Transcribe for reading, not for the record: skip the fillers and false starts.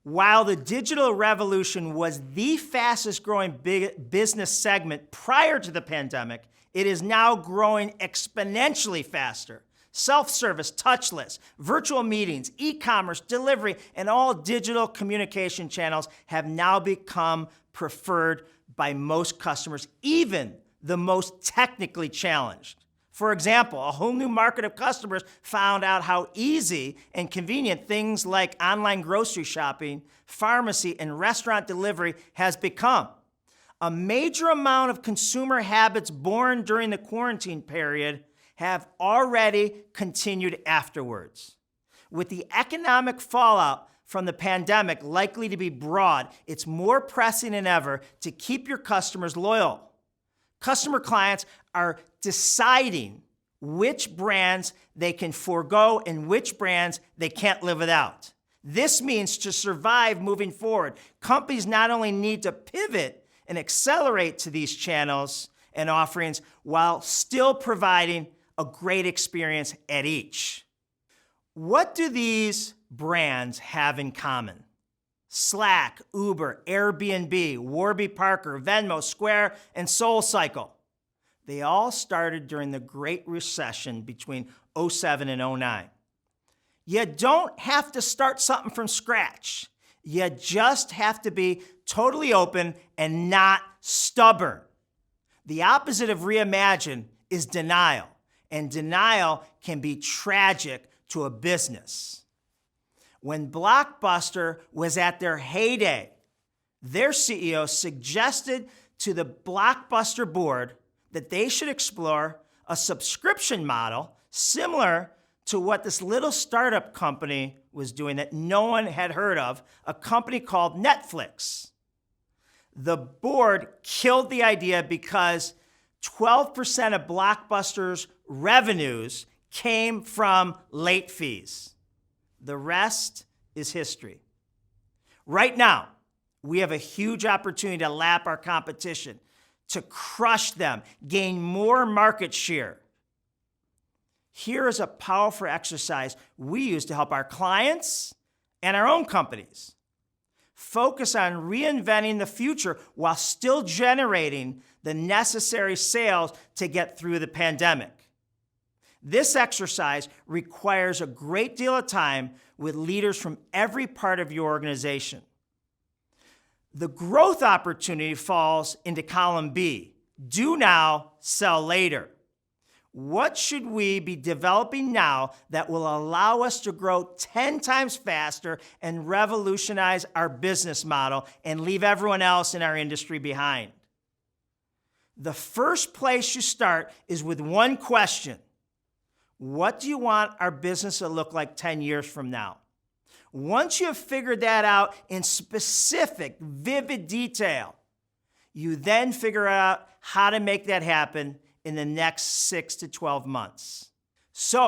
While the digital revolution was the fastest growing business segment prior to the pandemic, it is now growing exponentially faster. Self-service, touchless, virtual meetings, e-commerce, delivery, and all digital communication channels have now become preferred by most customers, even the most technically challenged. For example, a whole new market of customers found out how easy and convenient things like online grocery shopping, pharmacy, and restaurant delivery has become. A major amount of consumer habits born during the quarantine period have already continued afterwards. With the economic fallout from the pandemic likely to be broad, it's more pressing than ever to keep your customers loyal. Customer clients are deciding which brands they can forego and which brands they can't live without. This means to survive moving forward, companies not only need to pivot and accelerate to these channels and offerings while still providing a great experience at each. What do these brands have in common? Slack, Uber, Airbnb, Warby Parker, Venmo, Square, and SoulCycle. They all started during the Great Recession between 2007 and 2009. You don't have to start something from scratch. You just have to be totally open and not stubborn. The opposite of reimagine is denial, and denial can be tragic to a business. When Blockbuster was at their heyday, their CEO suggested to the Blockbuster board that they should explore a subscription model similar to what this little startup company was doing that no one had heard of, a company called Netflix. The board killed the idea because 12% of Blockbuster's revenues came from late fees. The rest is history. Right now, we have a huge opportunity to lap our competition, to crush them, gain more market share. Here is a powerful exercise we use to help our clients and our own companies. Focus on reinventing the future while still generating the necessary sales to get through the pandemic. This exercise requires a great deal of time with leaders from every part of your organization. The growth opportunity falls into column B, do now, sell later. What should we be developing now that will allow us to grow 10 times faster and revolutionize our business model and leave everyone else in our industry behind? The first place you start is with one question. What do you want our business to look like 10 years from now? Once you have figured that out in specific, vivid detail, you then figure out how to make that happen in the next 6 to 12 months. So